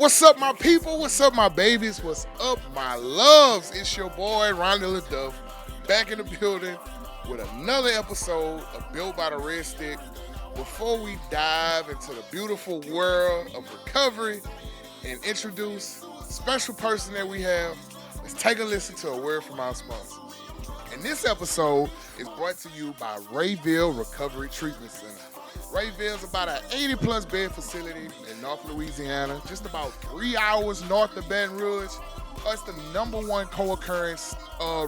What's up, my people? What's up, my babies? What's up, my loves? It's your boy, Ronnie LeDuff, back in the building with another episode of Built by the Red Stick. Before we dive into the beautiful world of recovery and introduce the special person that we have, let's take a listen to a word from our sponsors. And this episode is brought to you by Rayville Recovery Treatment Center. Rayville is about an 80-plus bed facility in North Louisiana, just about 3 hours north of Baton Rouge. It's the number one co-occurrence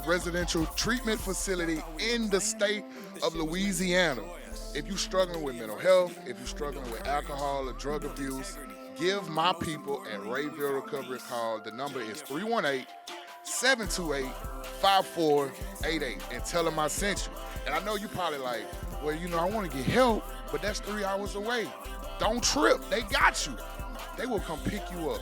residential treatment facility in the state of Louisiana. If you're struggling with mental health, if you're struggling with alcohol or drug abuse, give my people at Rayville Recovery a call. The number is 318-728-5488 and tell them I sent you. And I know you probably like, well, I want to get help, but that's 3 hours away. Don't trip. They got you. They will come pick you up.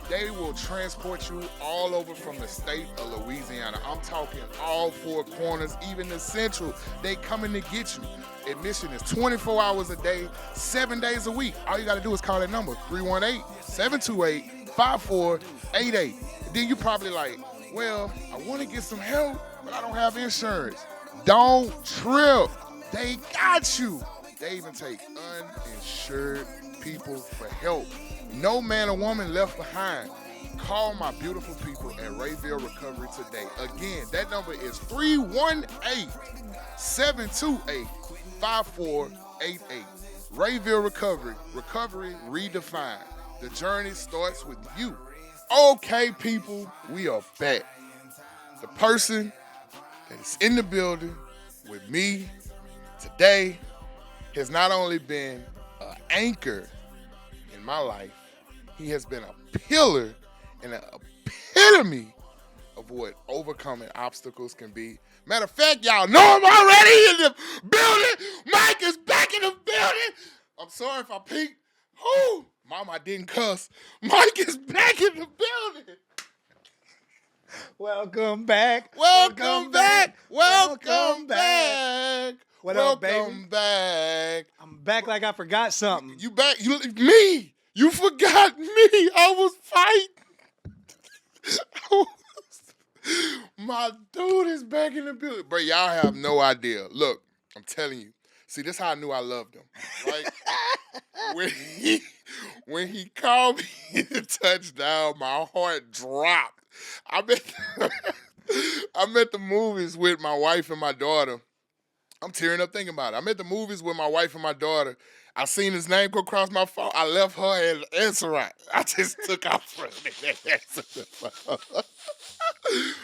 They will transport you all over from the state of Louisiana. I'm talking all four corners, even the central. They coming to get you. Admission is 24 hours a day, 7 days a week. All you got to do is call that number, 318-728-5488. Then you probably like, well, I want to get some help, but I don't have insurance. Don't trip. They got you. They even take uninsured people for help. No man or woman left behind. Call my beautiful people at Rayville Recovery today. Again, that number is 318-728-5488. Rayville Recovery. Recovery redefined. The journey starts with you. Okay, people, we are back. The person that is in the building with me today has not only been an anchor in my life, he has been a pillar and an epitome of what overcoming obstacles can be. Matter of fact, y'all know him already in the building. Mike is back in the building. I'm sorry if I peeked. Whoo, Mama, I didn't cuss. Mike is back in the building. Welcome back. Welcome back. Welcome back. What up, baby? Welcome back. I'm back like I forgot something. You back? Me? You forgot me? I was fighting. My dude is back in the building, bro. Y'all have no idea. Look, I'm telling you. See, this is how I knew I loved him. Right? when he called me the touchdown, my heart dropped. I'm at the movies with my wife and my daughter. I'm tearing up thinking about it. I'm at the movies with my wife and my daughter. I seen his name go across my phone. I left her and answer right. I just took off from it.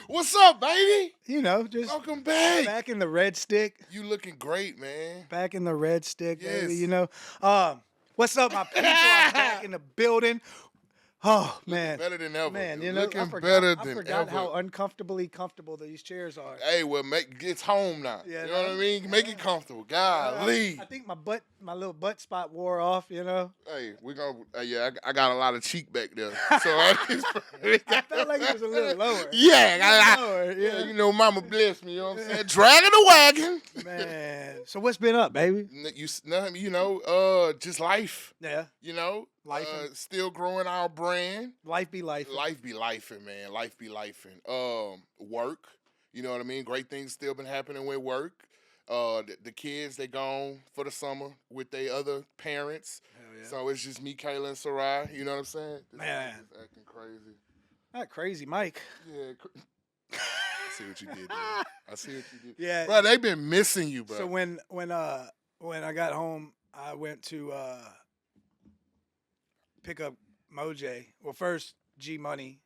What's up, baby? Just welcome back. Back in the red stick. You looking great, man. Back in the red stick, yes. baby. What's up, my people? I'm back in the building. Oh, man. Better than ever. Man, looking I forgot how uncomfortably comfortable these chairs are. Hey, well, it's home now. Yeah, you know what I mean? Make it comfortable. Golly. I think my little butt spot wore off, Hey, we're going to, I got a lot of cheek back there. So I felt like it was a little lower. Yeah, Mama blessed me, you know what I'm saying? Dragging the wagon. Man. So what's been up, baby? Just life. Yeah. Life. Still growing our brand. Life be life. Life be lifing, man. Life be lifing. Work. You know what I mean? Great things still been happening with work. The kids, they gone for the summer with their other parents. Hell yeah. So it's just me, Kayla, and Sarai. You know what I'm saying? Man. This acting crazy. Not crazy, Mike. Yeah. I see what you did, I see what you did. Yeah. Bro, they been missing you, bro. So when I got home, I went to pick up Moj. Well, first, G Money,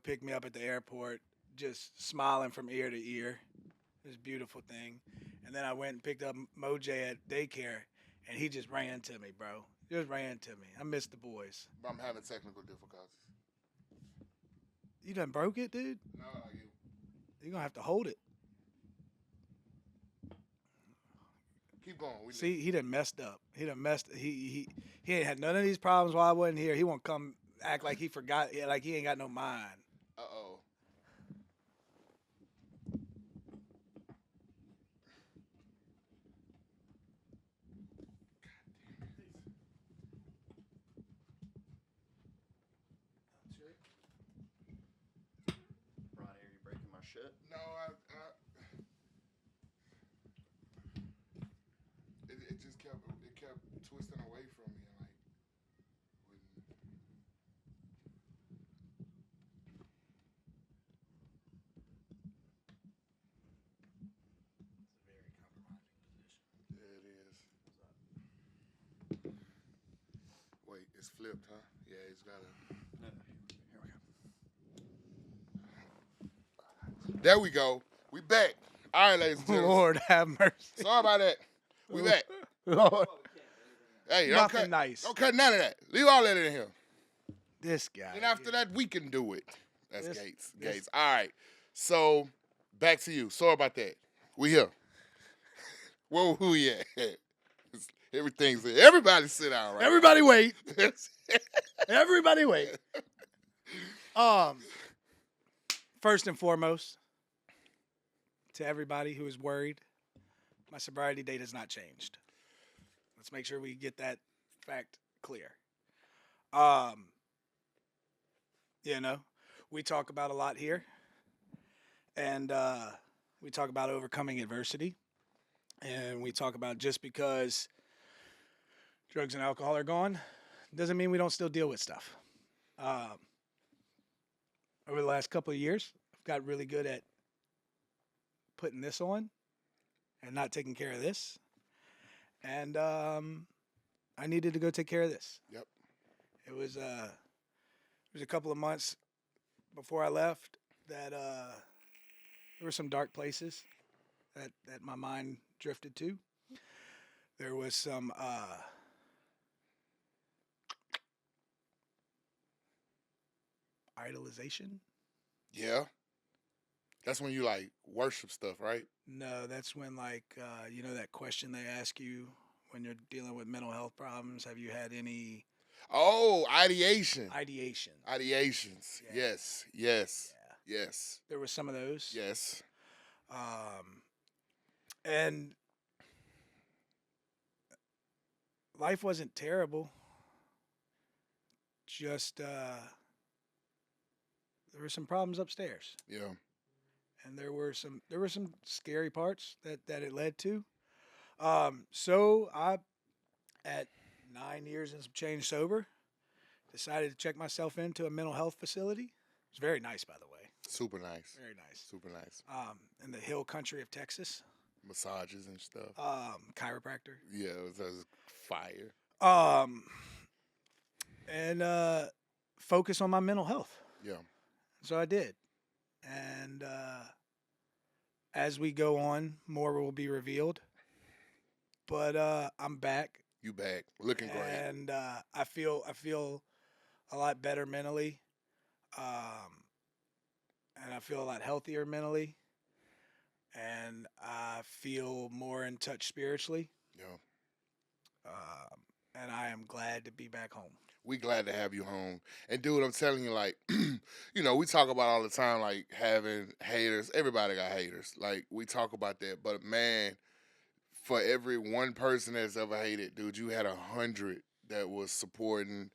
picked me up at the airport, just smiling from ear to ear. It was a beautiful thing. And then I went and picked up Moj at daycare, and he just ran to me, bro. Just ran to me. I missed the boys. But I'm having technical difficulties. You done broke it, dude? No, you. You're going to have to hold it. Keep going. See, he done messed up. He ain't had none of these problems while I wasn't here. He won't come act like he forgot, like he ain't got no mind. Uh-oh. shit? No, it just kept twisting away from me and like wouldn't. It's a very compromising position. Yeah, it is. Wait, it's flipped, huh? Yeah, he's got it. No, here we go. There we go. We back. All right, ladies and gentlemen. Lord have mercy. Sorry about that. We back. Lord. Hey, Nothing nice. Don't cut none of that. Leave all that in here. This guy. And after that, we can do it. That's This- Gates. this- Gates. All right. So, back to you. Sorry about that. We here. Where we at? Everything's here. Everybody sit down, right? Everybody wait. Everybody wait. First and foremost, to everybody who is worried, my sobriety date has not changed. Let's make sure we get that fact clear. You know, we talk about a lot here, and we talk about overcoming adversity, and we talk about just because drugs and alcohol are gone doesn't mean we don't still deal with stuff. Over the last couple of years, I've got really good at putting this on and not taking care of this. And I needed to go take care of this. Yep. It was a couple of months before I left that there were some dark places that my mind drifted to. There was some idolization. Yeah. That's when you like worship stuff, right? No, that's when like you know that question they ask you when you're dealing with mental health problems. Have you had any Oh, ideation. ideation? Ideations. Yeah. Yes. Yes. Yeah. Yes. There were some of those. Yes. And life wasn't terrible. Just there were some problems upstairs. Yeah. And there were some scary parts that it led to. So I, at 9 years and some change sober, decided to check myself into a mental health facility. It's very nice, by the way. Super nice. Very nice. Super nice. In the hill country of Texas. Massages and stuff. Chiropractor. Yeah, it was fire. And focus on my mental health. Yeah. So I did. And as we go on, more will be revealed. But I'm back. You back. Looking great. And I feel a lot better mentally. And I feel a lot healthier mentally. And I feel more in touch spiritually. Yeah. And I am glad to be back home. We glad to have you home. And dude, I'm telling you, like, you know, we talk about all the time, like, having haters. Everybody got haters. Like, we talk about that. But, man, for every one person that's ever hated, dude, you had 100 that was supporting.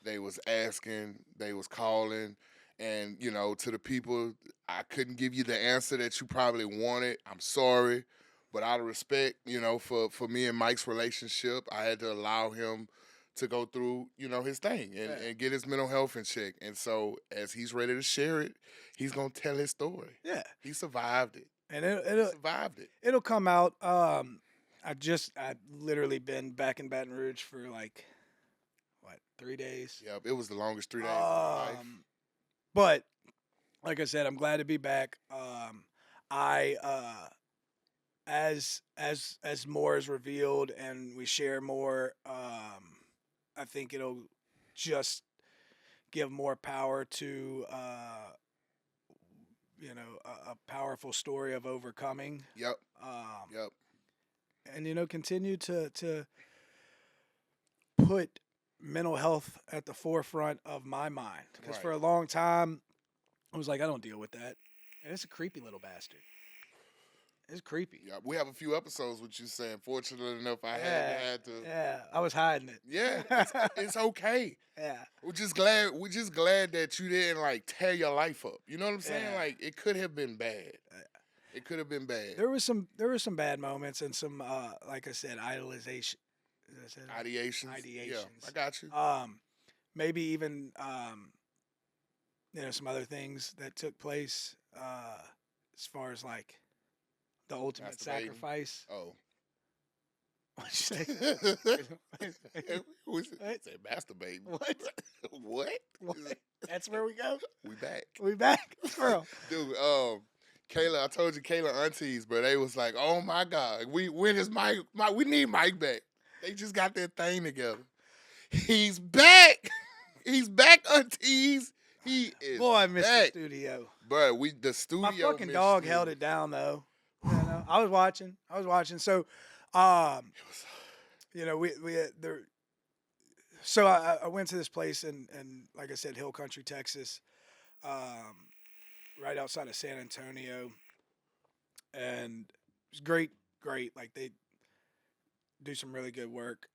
They was asking. They was calling. And, you know, to the people, I couldn't give you the answer that you probably wanted. I'm sorry. But out of respect, you know, for me and Mike's relationship, I had to allow him to go through, you know, his thing and get his mental health in check. And so as he's ready to share it, he's going to tell his story. Yeah. He survived it. And He survived it. it'll come out. I literally been back in Baton Rouge for like, 3 days? Yeah, it was the longest 3 days of my life. But like I said, I'm glad to be back. As more is revealed and we share more, I think it'll just give more power to a powerful story of overcoming. Yep. Yep. And continue to put mental health at the forefront of my mind, because Right. for a long time I was like, I don't deal with that, and it's a creepy little bastard. It's creepy. Yeah, we have a few episodes with you saying, fortunate enough, I hadn't had to. Yeah, I was hiding it. Yeah, it's okay. Yeah. We're just glad that you didn't like tear your life up. You know what I'm saying? Yeah. Like it could have been bad. It could have been bad. There were some bad moments and some like I said, idolization. Ideations. Ideations. Yeah, I got you. Maybe even some other things that took place as far as like the ultimate Masturbating. sacrifice. Oh. What'd you say? Who said masturbating? What? What? What? That's where we go. We back. We back, girl. Dude, Kayla, I told you Kayla aunties, but they was like, oh my God, when is Mike? We need Mike back. They just got their thing together. He's back. He's back, aunties. He is. Boy, I missed back. the studio. But the studio. My fucking dog held it down though. You know, I was watching. So, we had there. So I went to this place in like I said, Hill Country, Texas, right outside of San Antonio, and it was great. Like they do some really good work.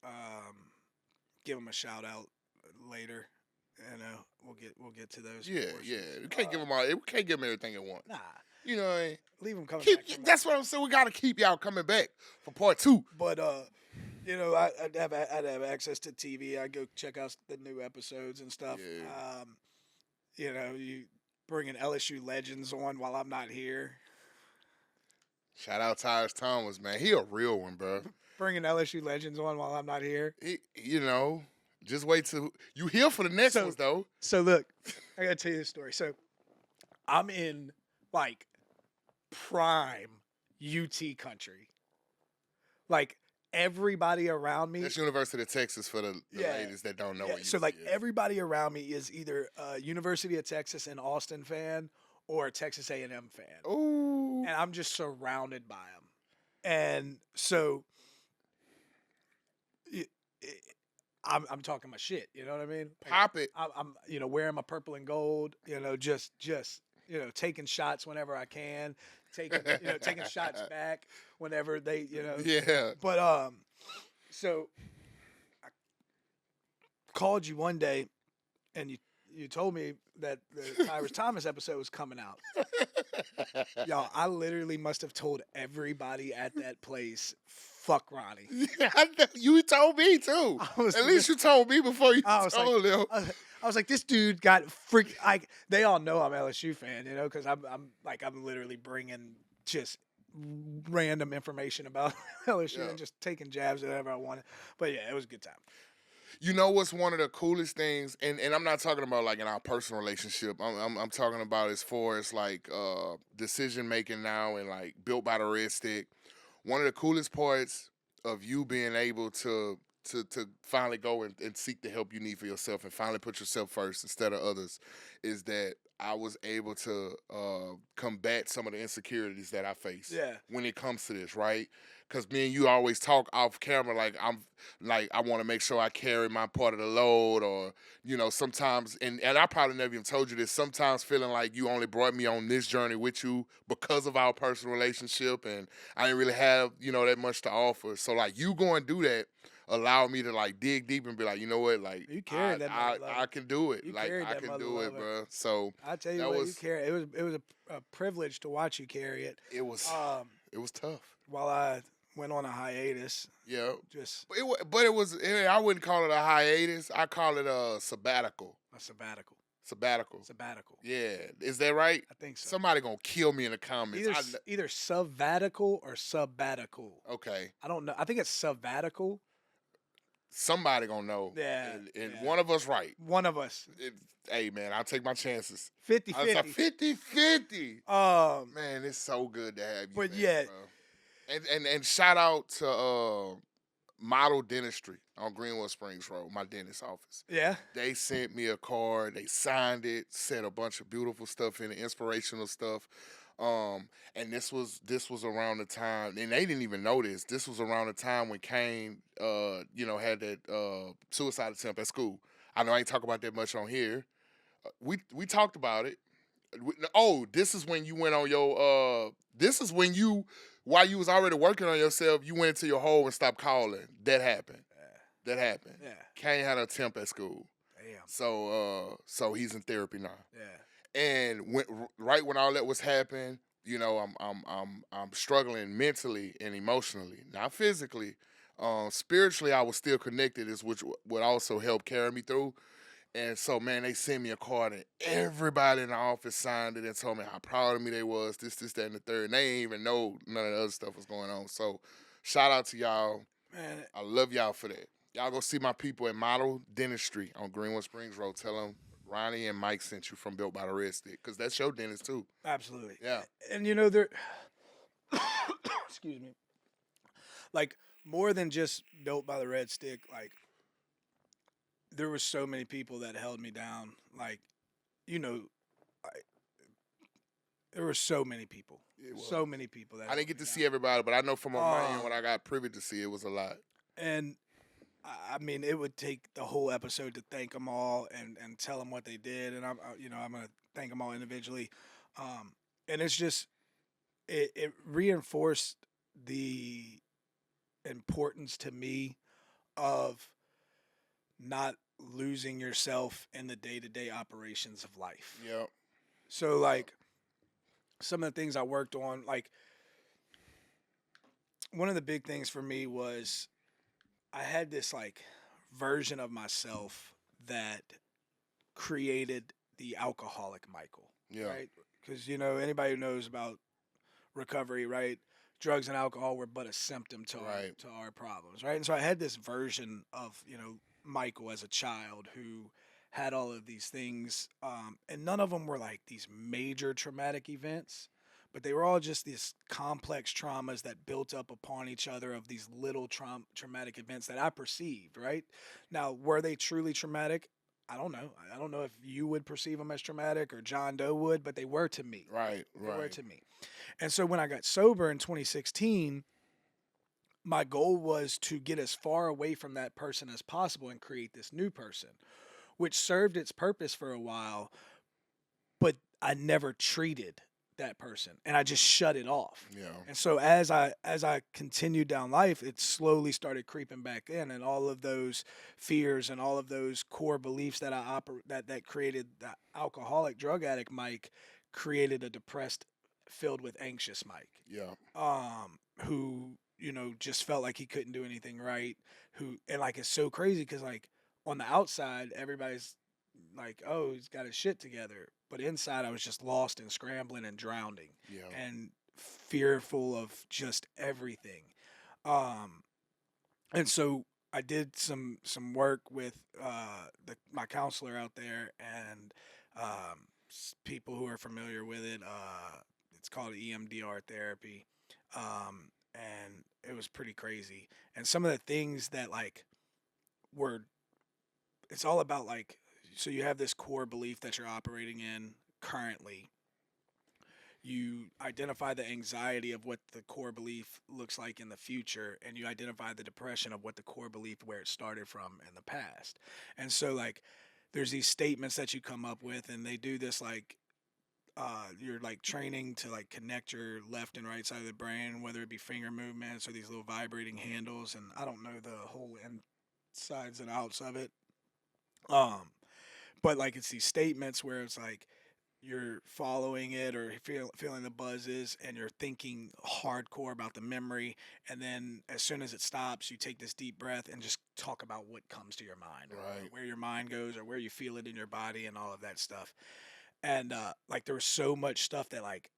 Give them a shout out later. We'll get to those. Yeah. We can't give them all. We can't give them everything at once. Nah. You know what I mean? Leave them coming back. That's what I'm saying. We got to keep y'all coming back for part 2. But I'd have access to TV. I go check out the new episodes and stuff. Yeah. You bringing LSU legends on while I'm not here. Shout out Tyrus Thomas, man. He a real one, bro. Bringing LSU legends on while I'm not here. Just wait till you here for the next ones, though. So look, I gotta tell you this story. So I'm in like prime UT country. Like everybody around me. That's University of Texas for the ladies that don't know what UT so like is. everybody around me is either a University of Texas and Austin fan or a Texas A&M fan. Ooh. And I'm just surrounded by them. And so I'm talking my shit, you know what I mean? Pop it. I'm wearing my purple and gold, just taking shots whenever I can, taking shots back whenever they, Yeah. But so I called you one day, and you told me that the Tyrus Thomas episode was coming out. Y'all, I literally must have told everybody at that place, fuck Ronnie. You told me too. At least you told me before you told him. I was like, this dude got freak. They all know I'm LSU fan, because I'm literally bringing just random information about LSU and just taking jabs at whatever I wanted. But yeah, it was a good time. You know what's one of the coolest things, and I'm not talking about like in our personal relationship. I'm talking about as far as like decision making now and like built by the red stick. One of the coolest parts of you being able to finally go and seek the help you need for yourself and finally put yourself first instead of others is that I was able to combat some of the insecurities that I face when it comes to this, right? Because me and you always talk off camera like I want to make sure I carry my part of the load, or sometimes and I probably never even told you this, sometimes feeling like you only brought me on this journey with you because of our personal relationship and I didn't really have that much to offer. So like you go and do that allow me to like dig deep and be like, you know what, like you carried that I can do it. You like I can do it, lover. bro. So I tell you what, you carry it. It was a privilege to watch you carry it. It was tough. While I went on a hiatus. Yeah. But it was I wouldn't call it a hiatus. I call it a sabbatical. A sabbatical. Sabbatical. Yeah. Is that right? I think so. Somebody gonna kill me in the comments. Either sabbatical or sabbatical. Okay. I don't know. I think it's sabbatical. Somebody gonna know. Yeah. And one of us right. One of us. Hey, man, I'll take my chances. 50-50. 50-50. Man, it's so good to have you. But man, yeah. Bro. And shout out to Model Dentistry on Greenwood Springs Road, my dentist office. Yeah. They sent me a card. They signed it, said a bunch of beautiful stuff in it, inspirational stuff. And this was around the time, and they didn't even know this. This was around the time when Kane, had that suicide attempt at school. I know I ain't talk about that much on here. We talked about it. This is when you went on your. This is when you while you was already working on yourself, you went into your hole and stopped calling. That happened. That happened. Yeah. Kane had a temp at school. Damn. So he's in therapy now. Yeah. And right when all that was happening, you know, I'm struggling mentally and emotionally, not physically. Spiritually, I was still connected, which would also help carry me through. And so, man, they sent me a card, and everybody in the office signed it and told me how proud of me they was. This, that, and the third. And they didn't even know none of the other stuff was going on. So, shout out to y'all. Man, I love y'all for that. Y'all go see my people at Model Dentistry on Greenwood Springs Road. Tell them Ronnie and Mike sent you from Built by the Red Stick, because that's your dentist too. absolutely. Yeah. And you know, there. Excuse me. Like, more than just Built by the Red Stick, like, there were so many people that held me down. Like, you know, there were so many people. So many people that I didn't get to see everybody, but I know from on my end, when I got privy to see, it was a lot. And I mean, it would take the whole episode to thank them all and tell them what they did, and I'm gonna thank them all individually. And it's just it reinforced the importance to me of not losing yourself in the day-to-day operations of life. Yep. So, like, some of the things I worked on, like, one of the big things for me was I had this, like, version of myself that created the alcoholic Michael. Yeah. Right? Because, you know, anybody who knows about recovery, right? Drugs and alcohol were but a symptom to our problems, right? And so I had this version of, you know, Michael as a child who had all of these things, and none of them were like these major traumatic events, but they were all just these complex traumas that built up upon each other of these little traumatic events that I perceived, right? Now, were they truly traumatic? I don't know. I don't know if you would perceive them as traumatic or John Doe would, but they were to me. Right. They were to me. And so when I got sober in 2016, my goal was to get as far away from that person as possible and create this new person, which served its purpose for a while, but I never treated that person and I just shut it off. Yeah. And so as I continued down life, it slowly started creeping back in, and all of those fears and all of those core beliefs that that created the alcoholic drug addict Mike created a depressed, filled with anxious Mike. Yeah. Who, you know, just felt like he couldn't do anything right. And like, it's so crazy because, like, on the outside, everybody's like, oh, he's got his shit together. But inside, I was just lost and scrambling and drowning and fearful of just everything. And so I did some work with my counselor out there, and people who are familiar with it. It's called EMDR therapy. And it was pretty crazy. And some of the things that, like, it's all about, like, so you have this core belief that you're operating in currently. You identify the anxiety of what the core belief looks like in the future, and you identify the depression of what the core belief, where it started from in the past. And so, like, there's these statements that you come up with, and they do this, like, you're like training to, like, connect your left and right side of the brain, whether it be finger movements or these little vibrating handles, and I don't know the whole insides and outs of it. But, like, it's these statements where it's like you're following it or feeling the buzzes, and you're thinking hardcore about the memory, and then as soon as it stops, you take this deep breath and just talk about what comes to your mind, or where your mind goes, or where you feel it in your body, and all of that stuff. And like, there was so much stuff that, like,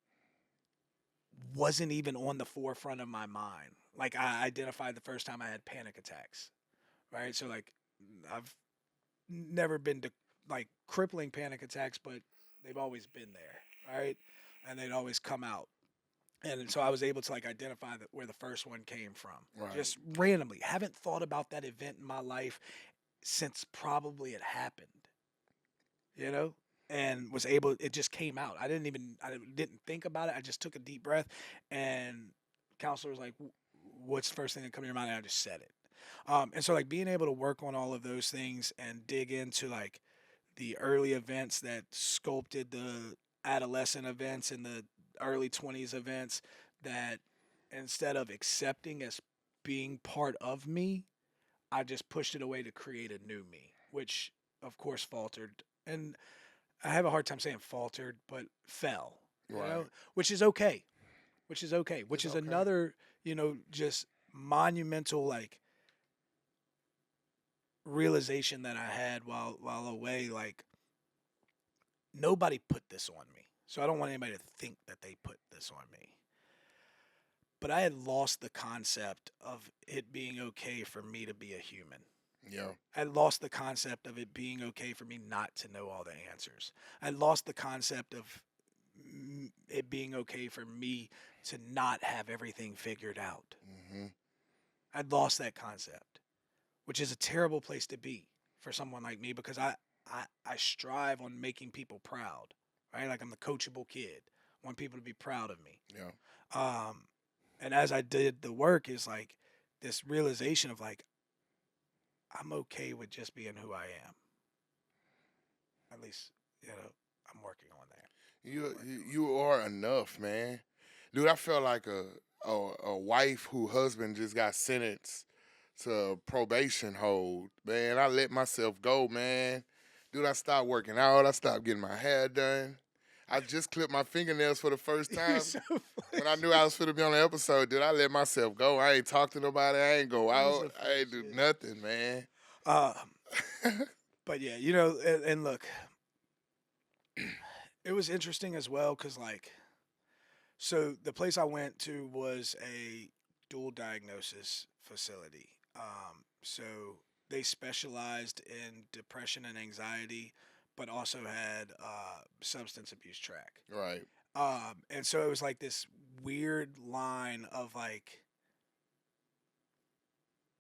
wasn't even on the forefront of my mind. Like, I identified the first time I had panic attacks, right? So, like, I've never been to, like, crippling panic attacks, but they've always been there, right? And they'd always come out. And so I was able to, like, identify where the first one came from. Just randomly. Haven't thought about that event in my life since probably it happened, you know? And was able, it just came out. I didn't think about it. I just took a deep breath, and counselor was like, what's the first thing that come to your mind? And I just said it. And so, like, being able to work on all of those things and dig into, like, the early events that sculpted the adolescent events and the early 20s events that instead of accepting as being part of me, I just pushed it away to create a new me, which of course faltered. And I have a hard time saying faltered, but fell, you Right. know, which is okay, which is okay, which It's is okay. another, just monumental like realization that I had while away. Like nobody put this on me. So I don't want anybody to think that they put this on me. But I had lost the concept of it being okay for me to be a human. Yeah. I lost the concept of it being okay for me not to know all the answers. I lost the concept of it being okay for me to not have everything figured out. Mm-hmm. I'd lost that concept, which is a terrible place to be for someone like me because I strive on making people proud, right? Like I'm the coachable kid. I want people to be proud of me. Yeah. And as I did the work, is like this realization of like I'm okay with just being who I am. At least, I'm working on that. You are enough, man. Dude, I felt like a wife whose husband just got sentenced to probation hold. Man, I let myself go, man. Dude, I stopped working out. I stopped getting my hair done. I just clipped my fingernails for the first You're time. so When I knew I was going to be on the episode, dude, I let myself go. I ain't talk to nobody. I ain't go You're out. so full I of ain't do shit. nothing, man. But yeah, and look, it was interesting as well because like, so the place I went to was a dual diagnosis facility. So they specialized in depression and anxiety, but also had substance abuse track. Right. And so it was like this weird line of like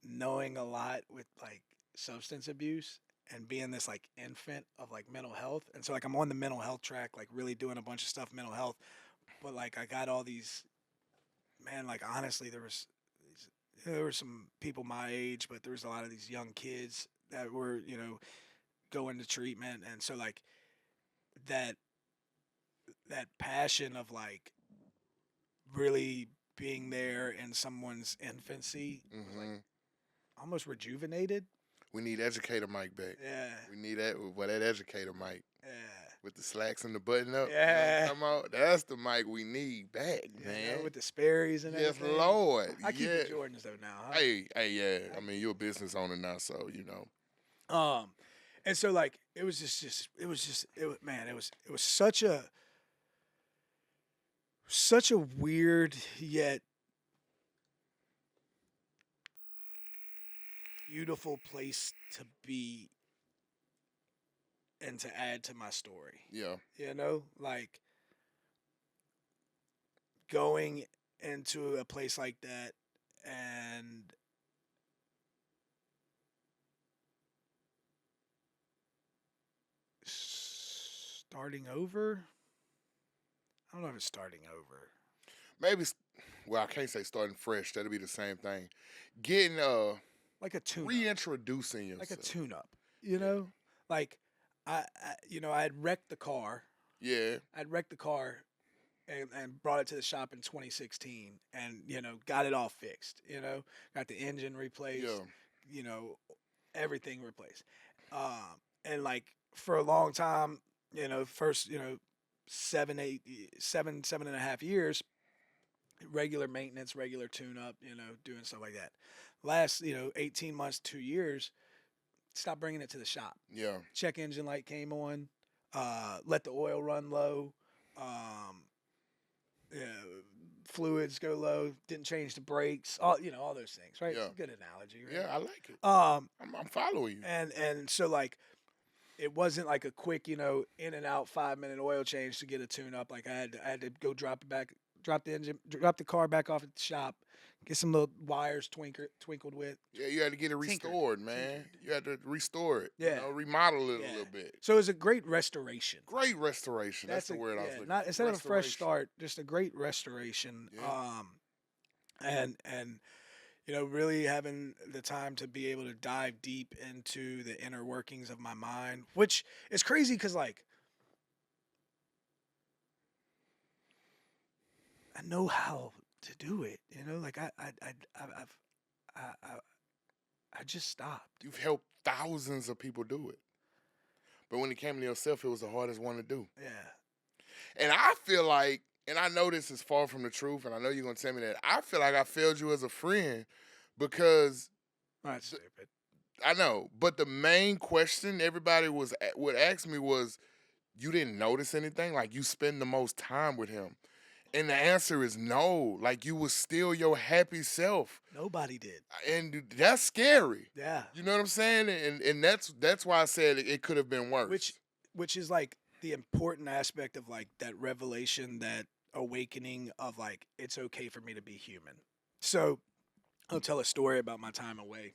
knowing a lot with like substance abuse and being this like infant of like mental health. And so like I'm on the mental health track, like really doing a bunch of stuff mental health, but like I got all these, man, like honestly there were some people my age, but there was a lot of these young kids that were, going to treatment. And so like that that passion of like really being there in someone's infancy was like Mm-hmm. almost rejuvenated. We need educator Mike back. Yeah. We need that. Well, that educator Mike Yeah. with the slacks and the button up. You know what Yeah. I'm talking about? That's the Mike we need back, Yeah, man. with the Sperry's and Yes, everything. Lord. I keep Yeah. the Jordans though now. Huh? Hey, yeah. I mean, you're a business owner now, so you know. And so like it was man, it was such a weird yet beautiful place to be and to add to my story. Yeah. Like going into a place like that and starting over. I don't know if it's starting over. Maybe. Well, I can't say starting fresh. That'll be the same thing. Getting Like a tune reintroducing yourself. like a tune up, like I had wrecked the car. Yeah. I'd wrecked the car and brought it to the shop in 2016 and, got it all fixed, got the engine replaced, Yeah. Everything replaced. And like for a long time, first, 7.5 years, regular maintenance, regular tune up, doing stuff like that. Last, 18 months, 2 years, stop bringing it to the shop. Yeah. Check engine light came on, let the oil run low, yeah, fluids go low, didn't change the brakes, all those things, right? Yeah. Good analogy, right? Yeah, I like it. Um, I'm following you. and so like it wasn't like a quick, in and out 5-minute oil change to get a tune up. Like I had to go drop the car back off at the shop, get some little wires twinkled with. Yeah, you had to get it restored, man. You had to restore it. Yeah. Remodel it a little bit. So it was a great restoration. Great restoration. That's the word I was looking not for. instead of a fresh start, just a great restoration. Yeah. And really having the time to be able to dive deep into the inner workings of my mind, which is crazy because like I know how to do it. You know, like I, I just stopped. You've helped thousands of people do it. But when it came to yourself, it was the hardest one to do. Yeah. And I feel like, and I know this is far from the truth, and I know you're going to tell me that, I feel like I failed you as a friend because That's stupid. I know, but the main question everybody would ask me was, you didn't notice anything? Like, you spend the most time with him. And the answer is no. Like, you was still your happy self. Nobody did. And that's scary. Yeah. You know what I'm saying? And that's why I said it could have been worse. Which is like the important aspect of like that revelation, that awakening of like, it's okay for me to be human. So I'll tell a story about my time away.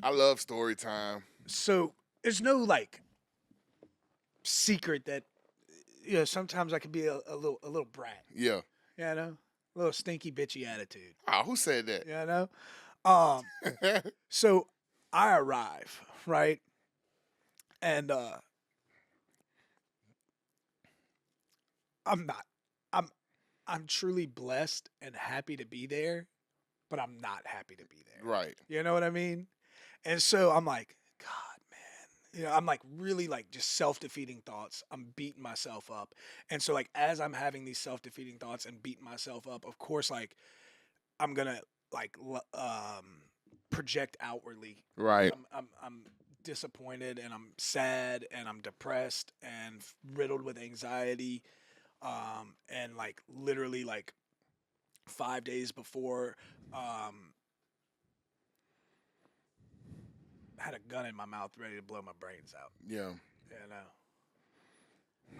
I love story time. So there's no like secret that, you know, sometimes I can be a little brat. Yeah. You know? A little stinky bitchy attitude. Oh, who said that? You know? So I arrive, right? And I'm truly blessed and happy to be there, but I'm not happy to be there. Right. You know what I mean? And so I'm like, God, man. You know, I'm like really like just self-defeating thoughts. I'm beating myself up. And so like as I'm having these self-defeating thoughts and beating myself up, of course, like I'm gonna like project outwardly. Right. I'm disappointed and I'm sad and I'm depressed and riddled with anxiety. And like literally like 5 days before, had a gun in my mouth ready to blow my brains out. Yeah. You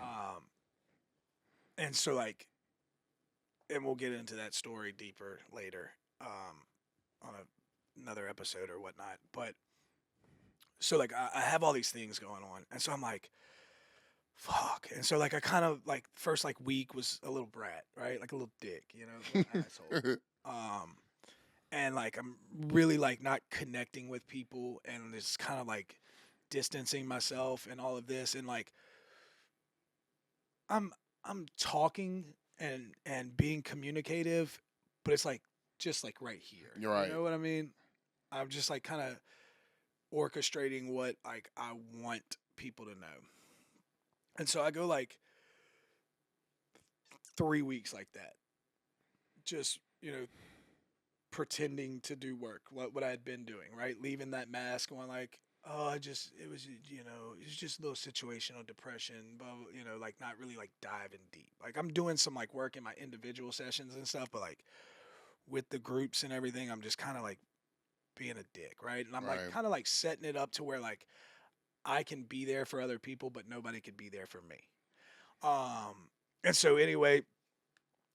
know? And so like, and we'll get into that story deeper later, on another episode or whatnot. But so like, I have all these things going on. And so I'm like, fuck. And so like, I kind of like first like week was a little brat, right? Like a little dick, you know, little asshole. And like I'm really like not connecting with people and it's kind of like distancing myself and all of this, and like I'm talking and being communicative, but it's like just like right here. You're right. You know what I mean? I'm just like kind of orchestrating what like I want people to know. And so I go like 3 weeks like that. Just, you know, pretending to do work, what I had been doing, right? Leaving that mask, going like, oh, it was, you know, it's just a little situational depression, but, you know, like not really like diving deep. Like I'm doing some like work in my individual sessions and stuff, but like with the groups and everything, I'm just kind of like being a dick, right? And I'm like kind of like setting it up to where like I can be there for other people, but nobody could be there for me. And so anyway,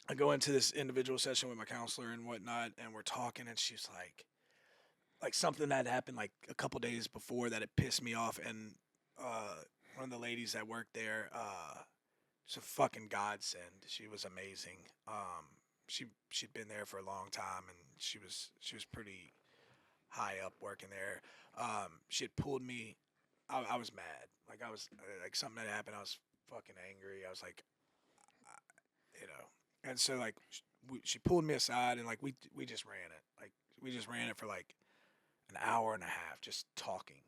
I go into this individual session with my counselor and whatnot, and we're talking, and she's like something that happened like a couple days before that it pissed me off, and one of the ladies that worked there, she's a fucking godsend. She was amazing. She'd been there for a long time, and she was pretty high up working there. She had pulled me. I was mad. Like I was like something had happened. I was fucking angry. I was like, you know. And so like she pulled me aside and like we just ran it. Like we just ran it for like an hour and a half just talking.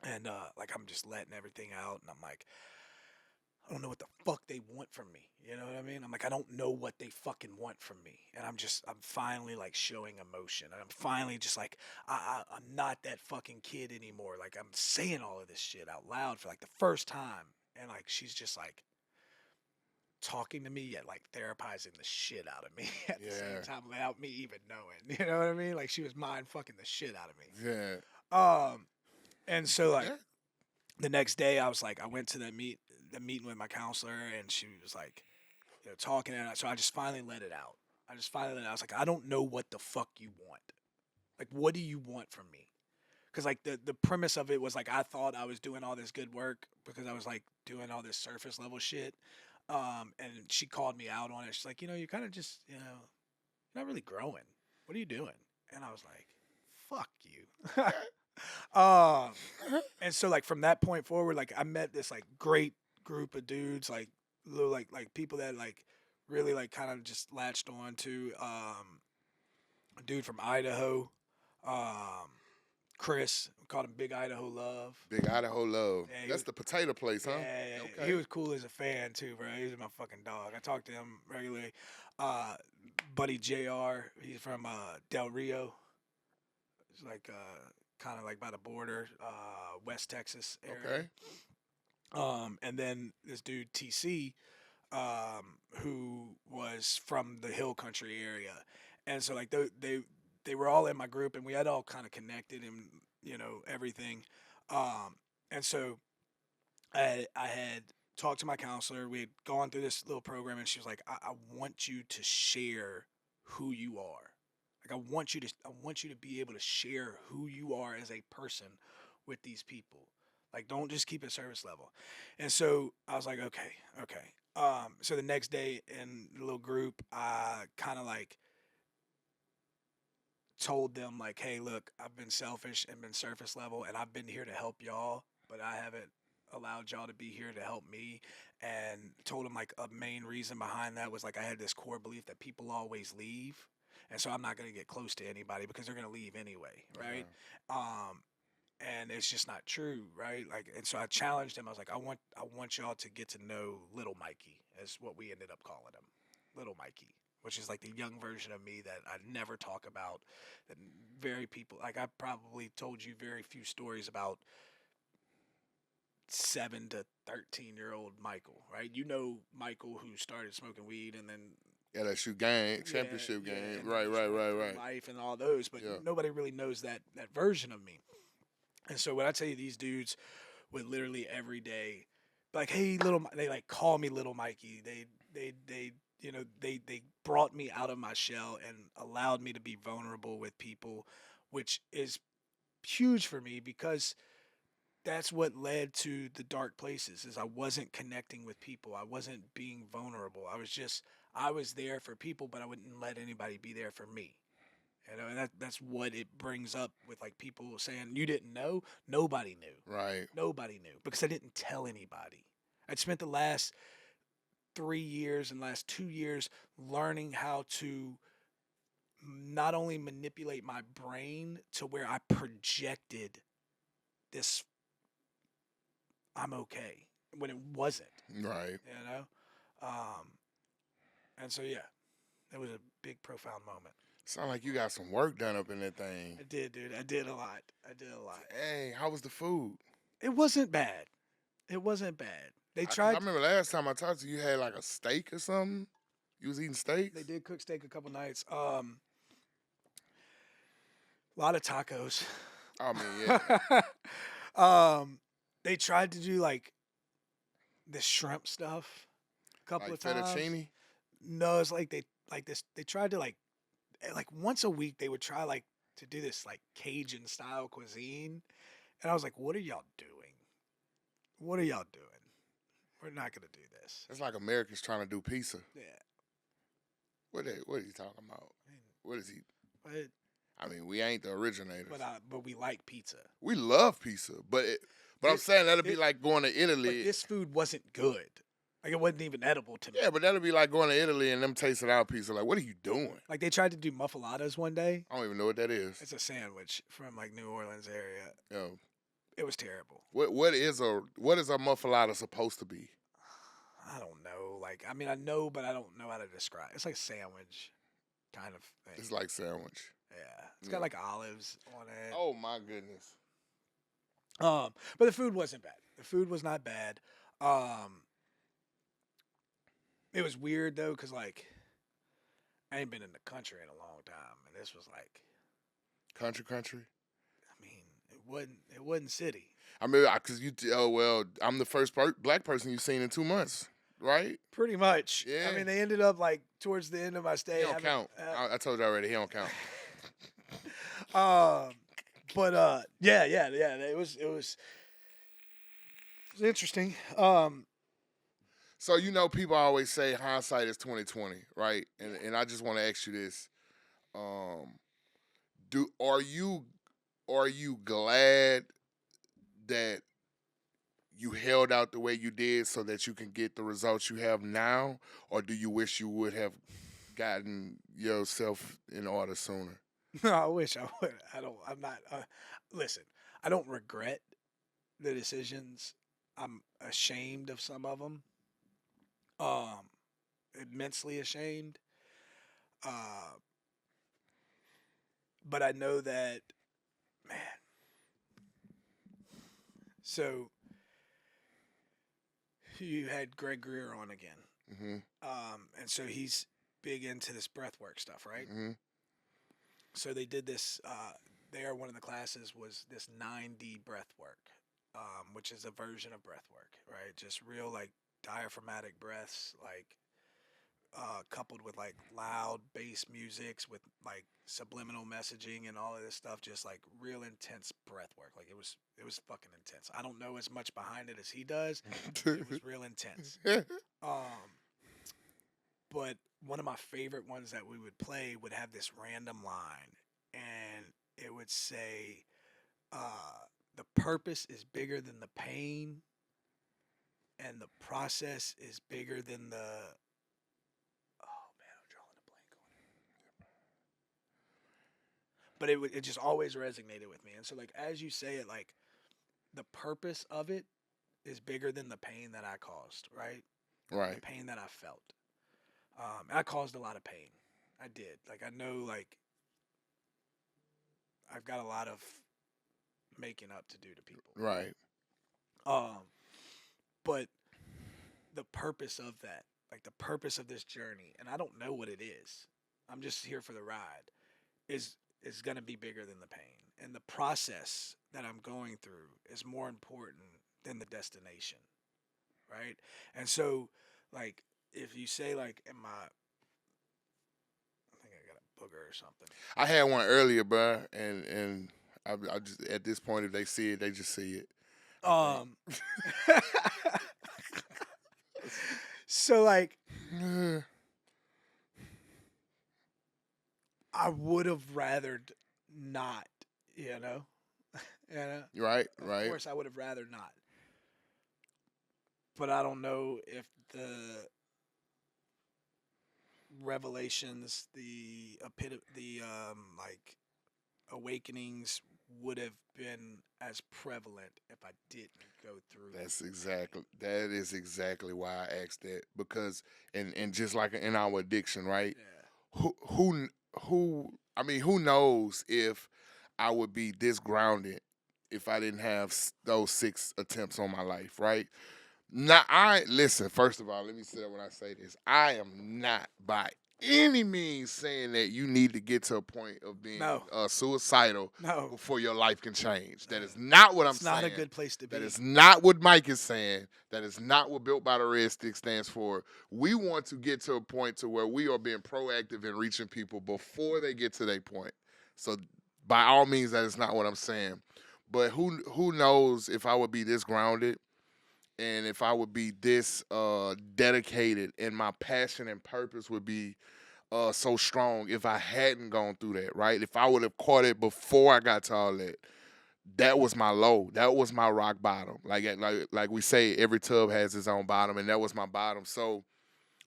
And like I'm just letting everything out, and I'm like, I don't know what the fuck they want from me. You know what I mean? I'm like, I don't know what they fucking want from me. And I'm finally like showing emotion. And I'm finally just like, I'm not that fucking kid anymore. Like I'm saying all of this shit out loud for like the first time. And like, she's just like talking to me yet like therapizing the shit out of me at the same time without me even knowing. You know what I mean? Like she was mind fucking the shit out of me. Yeah. And so like the next day I was like, I went to the meeting with my counselor, and she was like, you know, talking, and so I just finally let it out. I was like, I don't know what the fuck you want. Like, what do you want from me? Because like the premise of it was like I thought I was doing all this good work because I was like doing all this surface level shit. And she called me out on it. She's like, you know, you're kind of just, you know, you're not really growing. What are you doing? And I was like, fuck you. And so like from that point forward, like I met this like great group of dudes, like little like people that like really like kind of just latched on to a dude from Idaho, um, Chris. We called him Big Idaho Love. Big Idaho Love. Yeah, That's the potato place, huh? yeah, Okay. he was cool as a fan too, bro. He was my fucking dog. I talked to him regularly. Uh, Buddy Jr. He's from Del Rio. It's like kind of like by the border, West Texas area. Okay. And then this dude TC, who was from the Hill Country area, and so like they were all in my group, and we had all kind of connected and everything. And so I had talked to my counselor. We had gone through this little program, and she was like, I want you to share who you are. Like I want you to be able to share who you are as a person with these people. Like don't just keep it service level. And so I was like, okay. So the next day in the little group, I kind of like told them like, hey, look, I've been selfish and been surface level, and I've been here to help y'all, but I haven't allowed y'all to be here to help me. And told them like a main reason behind that was like I had this core belief that people always leave, and so I'm not gonna get close to anybody because they're gonna leave anyway, right? And it's just not true, right? Like, and so I challenged him. I was like, I want y'all to get to know Little Mikey, is what we ended up calling him, Little Mikey, which is like the young version of me that I never talk about. That very people like I probably told you very few stories about 7 to 13-year-old Michael, right? You know Michael who started smoking weed and then LSU game, championship game. and Right. life and all those, but Yeah. nobody really knows that version of me. And so when I tell you these dudes would literally every day, like, hey, they like call me Little Mikey. They brought me out of my shell and allowed me to be vulnerable with people, which is huge for me because that's what led to the dark places is I wasn't connecting with people. I wasn't being vulnerable. I was there for people, but I wouldn't let anybody be there for me. And that's what it brings up with like people saying you didn't know. Nobody knew. Right. Nobody knew because I didn't tell anybody. I'd spent the last 3 years and last 2 years learning how to not only manipulate my brain to where I projected this I'm okay when it wasn't. Right. And so yeah, it was a big profound moment. Sound like you got some work done up in that thing. I did, dude. I did a lot. Hey, how was the food? It wasn't bad. They I tried. remember last time I talked to you, you had like a steak or something. You was eating steaks? They did cook steak a couple nights. A lot of tacos. I mean, yeah. They tried to do like the shrimp stuff a couple Like of times. fettuccine? No, it's like they tried to like once a week they would try like to do this like Cajun style cuisine. And I was like, what are y'all doing? We're not gonna do this. It's like Americans trying to do pizza. Yeah. What are you talking about? What is he? But I mean, we ain't the originators. but we like pizza. We love pizza, but I'm saying that'd be like going to But Italy. this food wasn't good. Like it wasn't even edible to me. Yeah, but that'd be like going to Italy and them tasting our pizza. Like, what are you doing? Like they tried to do muffaladas one day. I don't even know what that is. It's a sandwich from like New Orleans area. Yo, It was terrible. what is a muffalata supposed to be? I don't know. Like I mean I know, but I don't know how to describe. It's like a sandwich kind of thing. It's like sandwich. Yeah. It's got like olives on it. Oh my goodness. But the food wasn't bad. The food was not bad. It was weird though, cause like I ain't been in the country in a long time, and this was like Country. I mean, it wasn't city. I mean, cause I'm the first black person you've seen in 2 months, right? Pretty much. Yeah. I mean, they ended up like towards the end of my stay. He don't count. I told you already. He don't count. Yeah. It was interesting. So people always say hindsight is 20/20, right? And I just want to ask you this: are you glad that you held out the way you did so that you can get the results you have now, or do you wish you would have gotten yourself in order sooner? No, I wish I would. I don't. I'm not. Listen, I don't regret the decisions. I'm ashamed of some of them. Um, immensely ashamed. Uh, but I know that, man. So you had Greg Greer on again, Mm-hmm. and so he's big into this breathwork stuff, right? Mm-hmm. So they did this. There, one of the classes was this 9D breath work, which is a version of breath work, right? Just real like diaphragmatic breaths, like coupled with like loud bass musics with like subliminal messaging and all of this stuff. Just like real intense breath work. Like it was fucking intense. I don't know as much behind it as he does. It was real intense. Um, but one of my favorite ones that we would play would have this random line, and it would say, "The purpose is bigger than the pain, and the process is bigger than the." Oh man, I'm drawing a blank on it. But it just always resonated with me, and so like as you say it, like the purpose of it is bigger than the pain that I caused, right? The Right. pain that I felt. And I caused a lot of pain. I did. Like I know, like I've got a lot of making up to do to people. Right. Um, but the purpose of that, like the purpose of this journey, and I don't know what it is. I'm just here for the ride. Is gonna be bigger than the pain, and the process that I'm going through is more important than the destination, right? And so, like, if you say like, "Am I?" I think I got a booger or something. I had one earlier, bro, and I just at this point, if they see it, they just see it. Um. So like, I would have rathered not, you know. You know. Right. Of Right. course, I would have rather not. But I don't know if the revelations, the like awakenings would have been as prevalent if I didn't go through. That is exactly why I asked that, because and just like in our addiction, right? Yeah. Who I mean, who knows if I would be this grounded if I didn't have those 6 attempts on my life, right? Now, I listen. First of all, let me say that when I say this, I am not by any means saying that you need to get to a point of being No. suicidal No. before your life can change. That is not what I'm It's saying. not a good place to be. That is not what Mike is saying. That is not what Built by the Red Stick stands for. We want to get to a point to where we are being proactive in reaching people before they get to their point. So by all means, that is not what I'm saying. But who knows if I would be this grounded and if I would be this dedicated, and my passion and purpose would be so strong if I hadn't gone through that, right? If I would have caught it before I got to all that, that was my low. That was my rock bottom. Like we say, every tub has its own bottom, and that was my bottom. So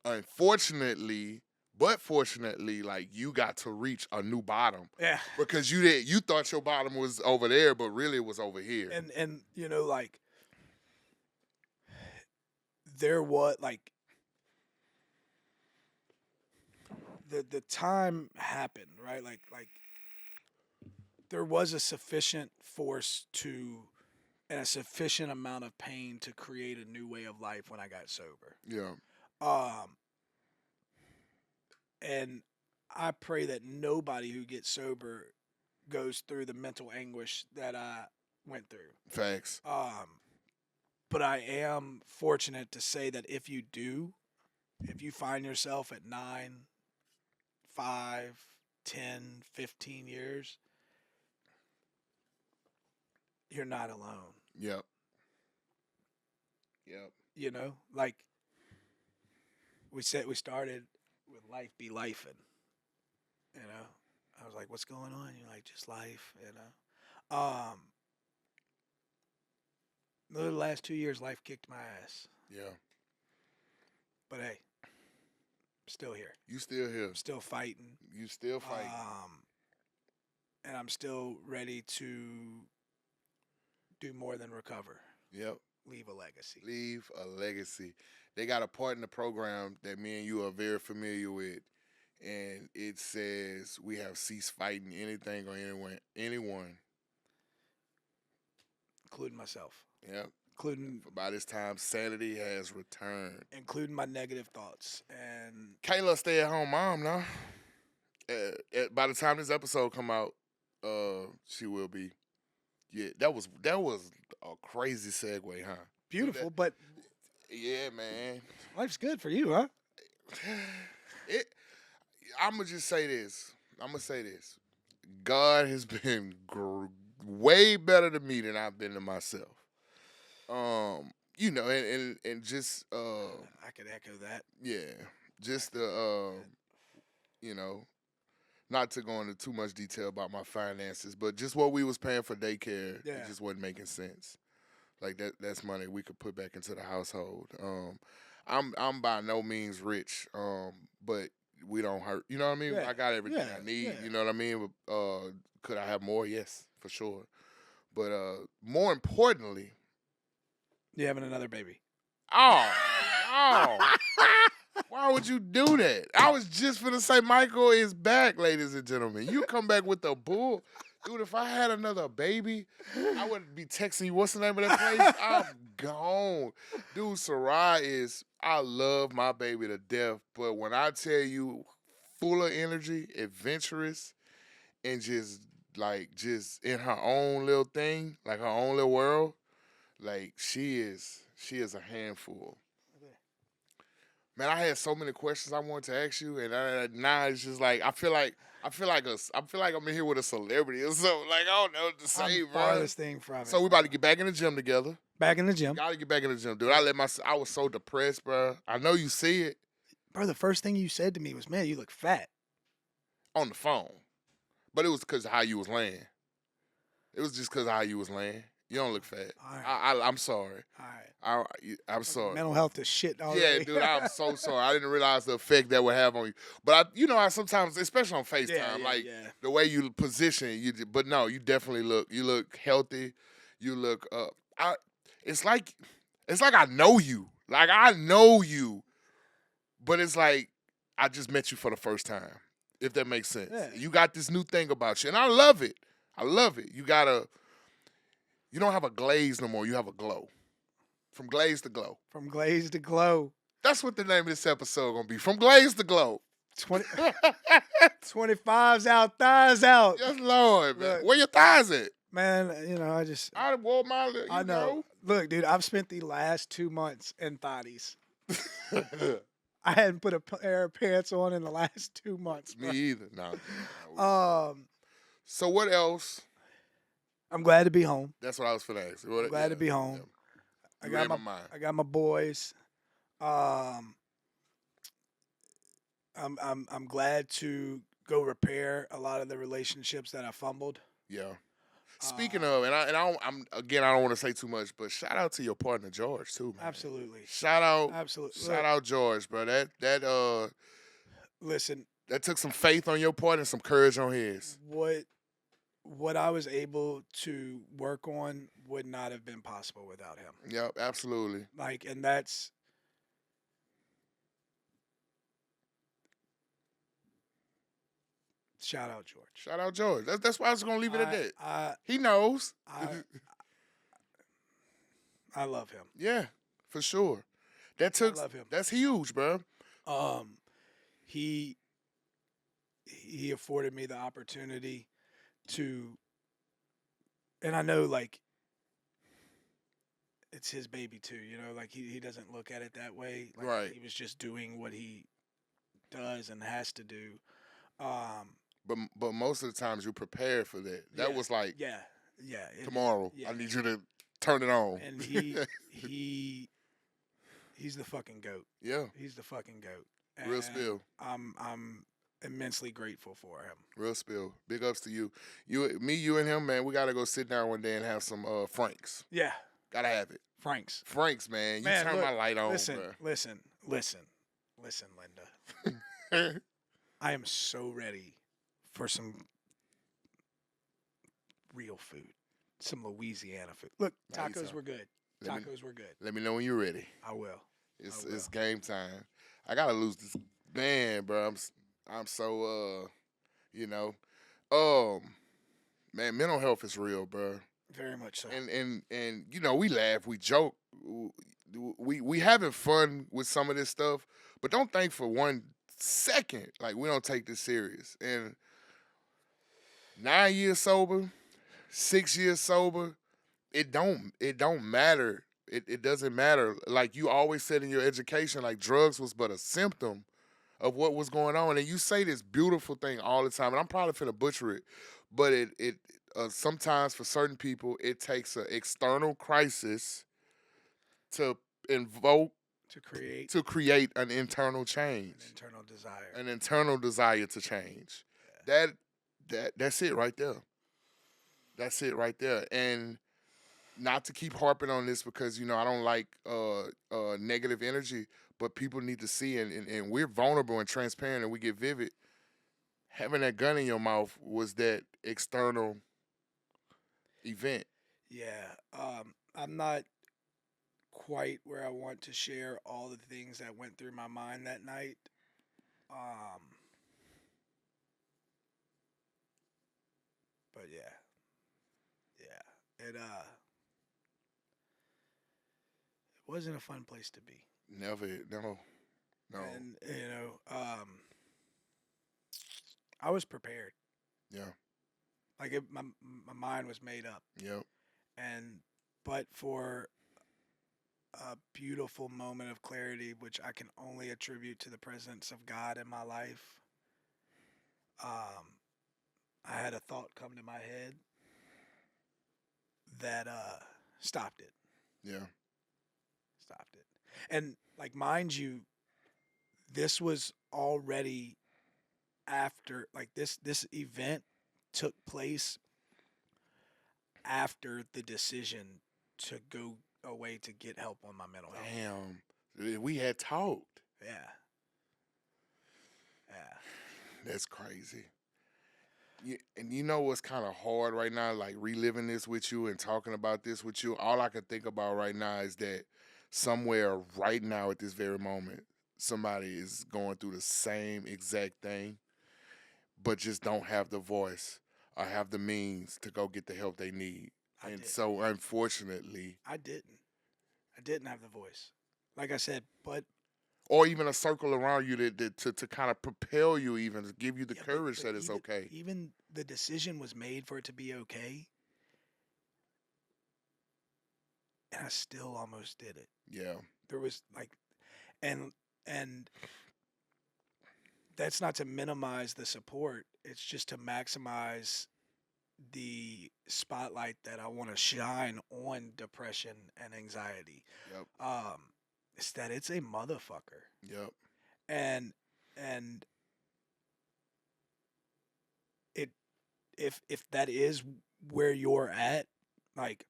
unfortunately, but fortunately, like you got to reach a new bottom. Yeah. Because you thought your bottom was over there, but really it was over here. And you know, like there was like the time happened, right? Like there was a sufficient force to and a sufficient amount of pain to create a new way of life when I got sober. Yeah. And I pray that nobody who gets sober goes through the mental anguish that I went through. Facts. But I am fortunate to say that if you do, if you find yourself at 9, 5, 10, 15 years, you're not alone. Yep. Yep. You know, like we said, we started with life be lifing. You know, I was like, "What's going on?" You're like, "Just life." You know, The last 2 years, life kicked my ass. Yeah. But hey, still here. You still here. I'm still fighting. You still fighting. And I'm still ready to do more than recover. Yep. Leave a legacy. Leave a legacy. They got a part in the program that me and you are very familiar with, and it says we have ceased fighting anything or anyone. Including myself. Yep. Including By this time, sanity has returned. Including my negative thoughts. And Kayla stay at home mom now. By the time this episode come out, she will be. Yeah, that was a crazy segue, huh? Beautiful, but yeah, man. Life's good for you, huh? I'm gonna just say this. God has been way better to me than I've been to myself. You know, and just I could echo that. Yeah, just the you know, not to go into too much detail about my finances, but just what we was paying for daycare, it just wasn't making sense. Like that's money we could put back into the household. I'm by no means rich, but we don't hurt. You know what I mean? I got everything I need. Yeah. You know what I mean? Could I have more? Yes, for sure. But more importantly, you having another baby? Oh. Why would you do that? I was just finna say Michael is back, ladies and gentlemen. You come back with the bull. Dude, if I had another baby, I wouldn't be texting you. What's the name of that place? I'm gone. Dude, Sarai I love my baby to death. But when I tell you, full of energy, adventurous, and just in her own little thing, like her own little world, like she is a handful. Man, I had so many questions I wanted to ask you, and now it's just like I feel like I'm in here with a celebrity or something. Like I don't know what to say, bro. Farthest thing from it. So we about to get back in the gym together. Back in the gym. Gotta get back in the gym, dude. I was so depressed, bro. I know you see it. Bro, the first thing you said to me was, "Man, you look fat." On the phone, but it was because of how you was laying. It was just because of how you was laying. You don't look fat. All right. I'm sorry. All right. I'm sorry. Mental health is shit already. Yeah, dude, I'm so sorry. I didn't realize the effect that would have on you. But I sometimes, especially on FaceTime, the way you position, but no, you definitely look healthy. You look it's like I know you. Like I know you. But it's like I just met you for the first time. If that makes sense. Yeah. You got this new thing about you, and I love it. You don't have a glaze no more. You have a glow. From glaze to glow. From glaze to glow. That's what the name of this episode going to be. From glaze to glow. 25s out, thighs out. Yes, Lord, man. Where your thighs at? Man, I wore my. I know. Look, dude, I've spent the last 2 months in thotties. I hadn't put a pair of pants on in the last 2 months. Me either. No. So what else? I'm glad to be home. That's what I was finna ask. I'm glad to be home. Yeah. I got my boys. I'm glad to go repair a lot of the relationships that I fumbled. Yeah. Speaking of, I don't want to say too much, but shout out to your partner George too, man. Absolutely. Shout out George, bro. Listen. That took some faith on your part and some courage on his. What I was able to work on would not have been possible without him. Yep, absolutely. And that's shout out George. Shout out George. That's why I was gonna leave it at that. He knows. I love him. Yeah, for sure. I love him. That's huge, bro. He afforded me the opportunity to, and I know it's his baby too, he doesn't look at it that way. Right. He was just doing what he does and has to do. But most of the times you prepare for that. That was like tomorrow. Yeah. I need you to turn it on. And he's the fucking GOAT. Yeah. He's the fucking GOAT. And real spill. I'm immensely grateful for him. Real spill. Big ups to you. You and him, man, we gotta go sit down one day and have some Franks. Yeah. Gotta have it. Frank's. Frank's, man. You Man, turn look, my light on, listen, bro. listen, Linda. I am so ready for some real food, some Louisiana food. Look, Nice, tacos huh? were good. Let me- Tacos were good. Let me know when you're ready. I will. It's game time. I gotta lose this man, bro. I'm so you know, man, mental health is real, bro. Very much so. And you know, we laugh, we joke, we having fun with some of this stuff, but don't think for 1 second like we don't take this serious. And 9 years sober, 6 years sober, it don't matter. It doesn't matter. Like you always said in your education, like drugs was but a symptom of what was going on. And you say this beautiful thing all the time, and I'm probably finna butcher it, but it sometimes for certain people it takes an external crisis to invoke to create an internal change, an internal desire. an internal desire to change. Yeah. That's it right there. That's it right there. And not to keep harping on this because I don't like negative energy, but people need to see and we're vulnerable and transparent and we get vivid. Having that gun in your mouth was that external event. Yeah. I'm not quite where I want to share all the things that went through my mind that night. But yeah. It wasn't a fun place to be. Never, no. And I was prepared. Yeah, Like my mind was made up. yep, But for a beautiful moment of clarity, which I can only attribute to the presence of God in my life, I had a thought come to my head that stopped it. yeah, Stopped it. And like, mind you, this was already after, like, this event took place after the decision to go away to get help on my mental health. Damn, we had talked. Yeah. That's crazy. And you know what's kind of hard right now, like reliving this with you and talking about this with you. All I can think about right now is that somewhere right now at this very moment, somebody is going through the same exact thing, but just don't have the voice or have the means to go get the help they need. So unfortunately, I didn't have the voice. Like I said, but or even a circle around you to kind of propel you, even to give you the yeah, courage that it's even, okay. Even the decision was made for it to be okay, and I still almost did it. Yeah, There was like, and that's not to minimize the support. It's just to maximize the spotlight that I want to shine on depression and anxiety. yep, It's that it's a motherfucker. yep, And it if that is where you're at, like,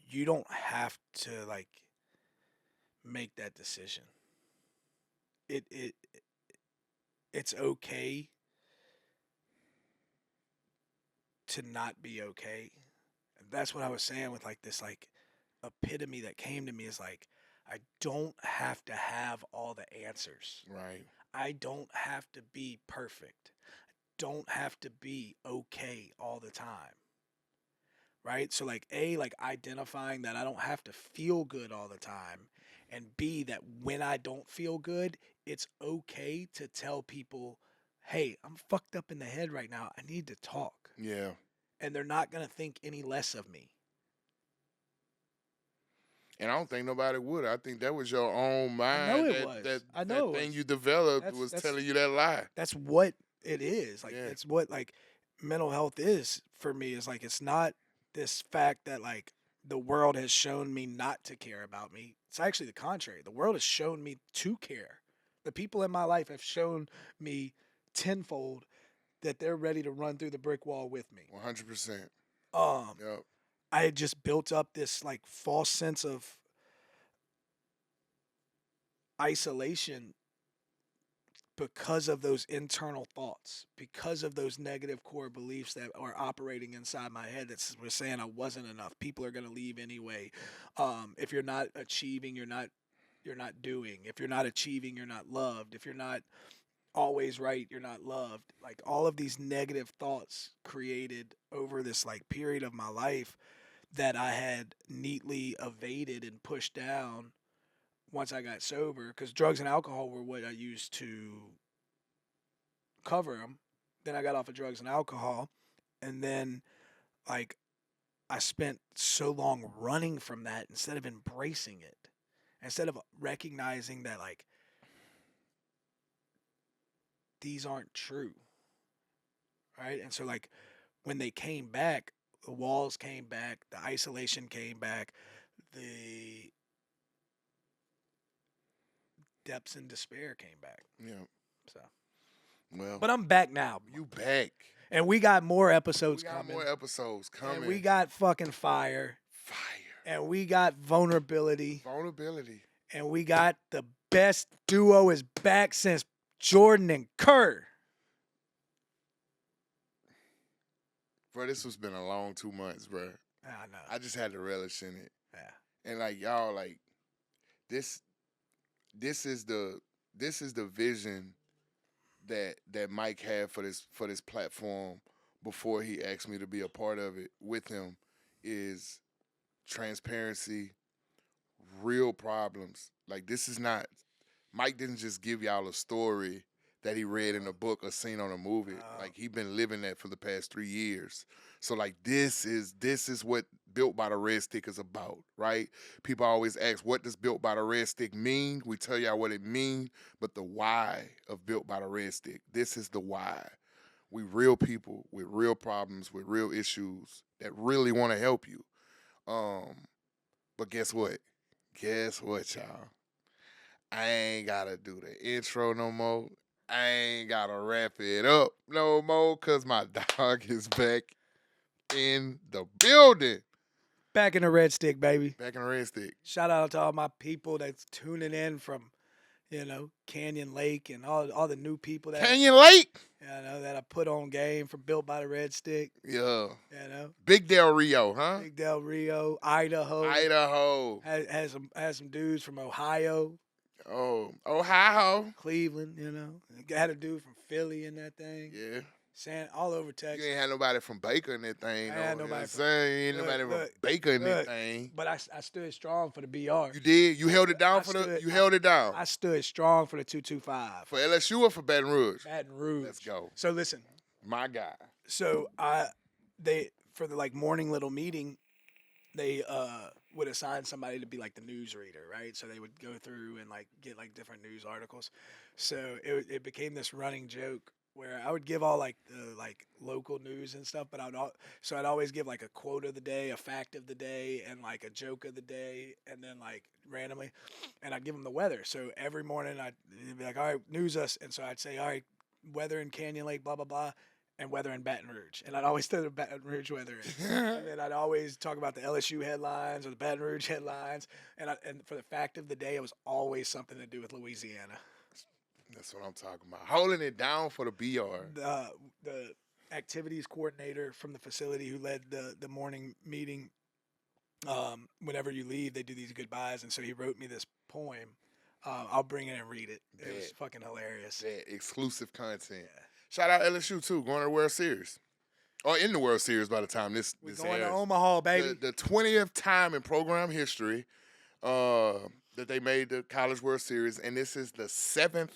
you don't have to like make that decision. It's okay to not be okay. And that's what I was saying with like this like epitome that came to me is like, I don't have to have all the answers. right. I don't have to be perfect. I don't have to be okay all the time. Right? So like like identifying that I don't have to feel good all the time, and B, that when I don't feel good, it's okay to tell people, "Hey, I'm fucked up in the head right now. I need to talk." Yeah. And they're not going to think any less of me. And I don't think nobody would. I think that was your own mind. I know it was. I know that it thing was. you developed was That's telling you that lie. That's what it is. Like, Yeah. it's what like mental health is for me. Is like, it's not this fact that like the world has shown me not to care about me. It's actually the contrary. The world has shown me to care. The people in my life have shown me tenfold that they're ready to run through the brick wall with me. 100%. Um, Yep. I had just built up this like false sense of isolation because of those internal thoughts, because of those negative core beliefs that are operating inside my head that were saying I wasn't enough. People are going to leave anyway. If you're not achieving, you're not doing. If you're not achieving, you're not loved. If you're not always right, you're not loved. Like all of these negative thoughts created over this like period of my life that I had neatly evaded and pushed down once I got sober, because drugs and alcohol were what I used to cover them. Then I got off of drugs and alcohol, and then like I spent so long running from that instead of embracing it, instead of recognizing that like these aren't true, right? And so like when they came back, the walls came back, the isolation came back, the depths and despair came back. Yeah. So, Well, but I'm back now, you back. and we got more episodes We got coming. more episodes coming. And we got fucking fire. And we got vulnerability. And we got the best duo is back since Jordan and Kerr. Bro, this has been a long 2 months, bro. I know. I just had to relish in it. Yeah. And like y'all, like this is the vision that Mike had for this platform before he asked me to be a part of it with him, is transparency, real problems. Like this is not, Mike didn't just give y'all a story that he read in a book or seen on a movie. Like he been living that for the past 3 years. So like this is what Built by the Red Stick is about, right? People always ask, what does Built by the Red Stick mean? We tell y'all what it means, but the why of Built by the Red Stick, this is the why. We real people with real problems, with real issues that really want to help you. But guess what? Guess what, y'all? I ain't gotta do the intro no more. I ain't gotta wrap it up no more because my dog is back in the building. Back in the Red Stick, baby. Back in the Red Stick. Shout out to all my people that's tuning in from, Canyon Lake and all the new people that Canyon Lake? that I put on game from Built by the Red Stick. Yeah. Big Del Rio, huh? Big Del Rio, Idaho. Has some dudes from Ohio. Oh, Ohio. Cleveland, Had a dude from Philly in that thing. Yeah. All over Texas. You ain't had nobody from Baker in that thing. I had nobody from Baker in that thing. But I stood strong for the BR. You did? You held it down held it down. I stood strong for the 225. For LSU or for Baton Rouge? Baton Rouge. Let's go. So listen. My guy. So for the morning little meeting, they would assign somebody to be like the newsreader, right? So they would go through and get different news articles. So it became this running joke where I would give all the local news and stuff, but I'd always give a quote of the day, a fact of the day, and a joke of the day, and then randomly, and I'd give them the weather. So every morning I'd be like, all right, news us, and so I'd say, all right, weather in Canyon Lake, blah blah blah, and weather in Baton Rouge, and I'd always throw the Baton Rouge weather in, and then I'd always talk about the LSU headlines or the Baton Rouge headlines, and for the fact of the day, it was always something to do with Louisiana. That's what I'm talking about. Holding it down for the BR. The activities coordinator from the facility who led the morning meeting, whenever you leave, they do these goodbyes. And so he wrote me this poem. I'll bring it and read it. It was fucking hilarious. Exclusive content. Yeah. Shout out LSU, too, going to the World Series. Or in the World Series by the time this going airs. to Omaha, baby. The 20th time in program history that they made the College World Series. And this is the 7th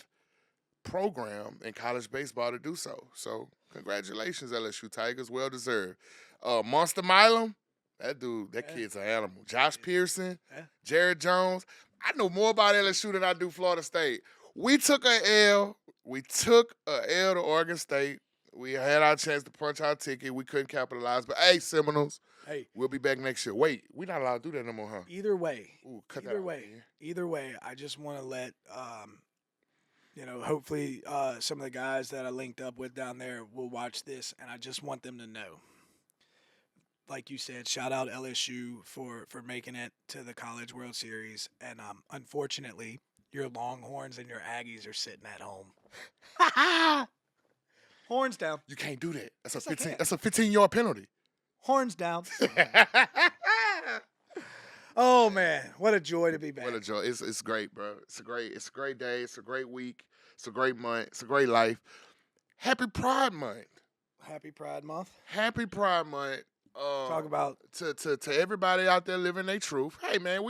program in college baseball to do so. So congratulations, LSU Tigers. Well deserved. Monster Milam, that kid's an animal. Josh Pearson, Jared Jones. I know more about LSU than I do Florida State. We took an L. To Oregon State. We had our chance to punch our ticket. We couldn't capitalize. But hey, Seminoles. Hey, we'll be back next year. Wait, we're not allowed to do that no more, huh? Either way. Ooh, cut either that way. Out, either way, I just want to let hopefully some of the guys that I linked up with down there will watch this, and I just want them to know like you said, shout out LSU for making it to the College World Series. And unfortunately, your Longhorns and your Aggies are sitting at home. Horns down. You can't do that. That's Yes, a I 15. can. That's a 15-yard penalty. Horns down. Oh man, what a joy to be back. What a joy! It's great, bro. It's a great day. It's a great week. It's a great month. It's a great life. Happy Pride Month. Happy Pride Month. Happy Pride Month. Talk about to everybody out there living their truth. Hey man,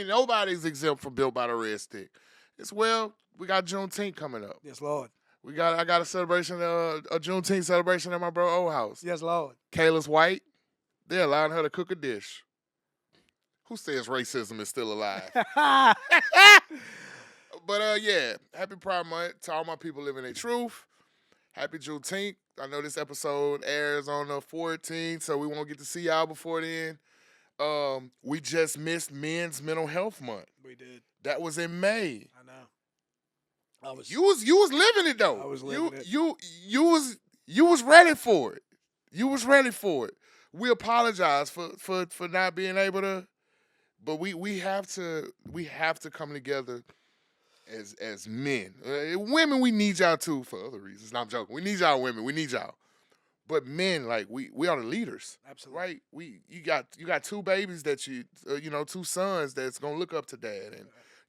nobody's exempt from Built by the Red Stick. We got Juneteenth coming up. yes, Lord. I got a celebration, a Juneteenth celebration at my bro old house. Yes, Lord. Kayla's white. They're allowing her to cook a dish. Who says racism is still alive? But yeah, happy Pride Month to all my people living their truth. Happy Juneteenth. I know this episode airs on the 14th, so we won't get to see y'all before then. We just missed Men's Mental Health Month. We did. That was in May. I know. You was living it though. I was living it. You was ready for it. You was ready for it. We apologize for not being able to, but we have to come together as men. Women, we need y'all too for other reasons. No, I'm joking. We need y'all women. We need y'all. But men, like we are the leaders. Absolutely. Right? You got two babies that two sons that's gonna look up to dad,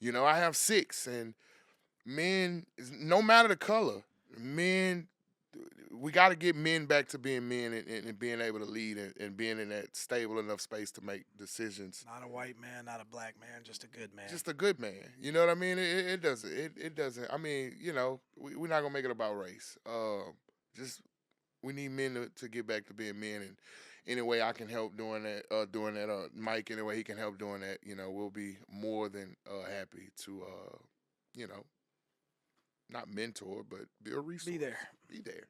and I have 6, and men, no matter the color, men. We got to get men back to being men and being able to lead and being in that stable enough space to make decisions. Not a white man, not a black man, just a good man. Just a good man. You know what I mean? It doesn't. It doesn't. I mean, we're not gonna make it about race. We need men to get back to being men, and any way I can help doing that. Mike, any way he can help doing that, we'll be more than happy to, not mentor, but be a resource. Be there.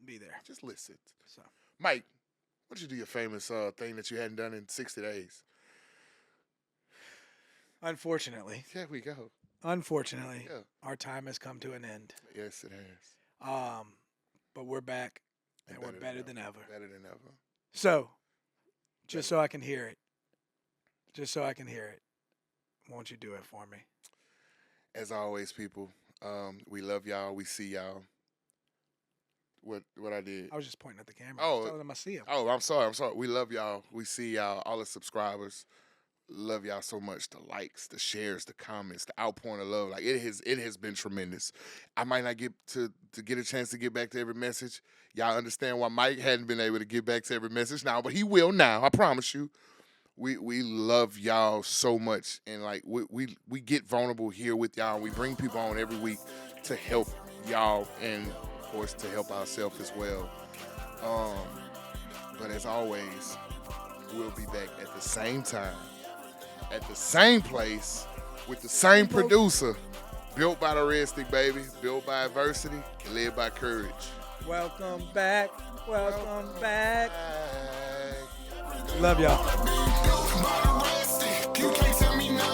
Be there. Just listen. So, Mike, what'd you do your famous thing that you hadn't done in 60 days? unfortunately, Here we go. Unfortunately, Yeah. our time has come to an end. Yes, it has. But we're back, and we're better than ever. Better than ever. So, just so I can hear it, won't you do it for me? As always, people, we love y'all. We see y'all. What I did? I was just pointing at the camera. Oh. I was telling them I see them. Oh, I'm sorry. We love y'all. We see y'all. All the subscribers. Love y'all so much. The likes, the shares, the comments, the outpouring of love. Like it has been tremendous. I might not get to get a chance to get back to every message. Y'all understand why Mike hadn't been able to get back to every message now, but he will now. I promise you. We love y'all so much, and like we get vulnerable here with y'all. We bring people on every week to help y'all, and of course to help ourselves as well. But as always, we'll be back at the same time, at the same place, with the same producer. Built by the Red Stick, baby. Built by adversity and led by courage. Welcome back. Welcome back. Love y'all. You can't tell me no.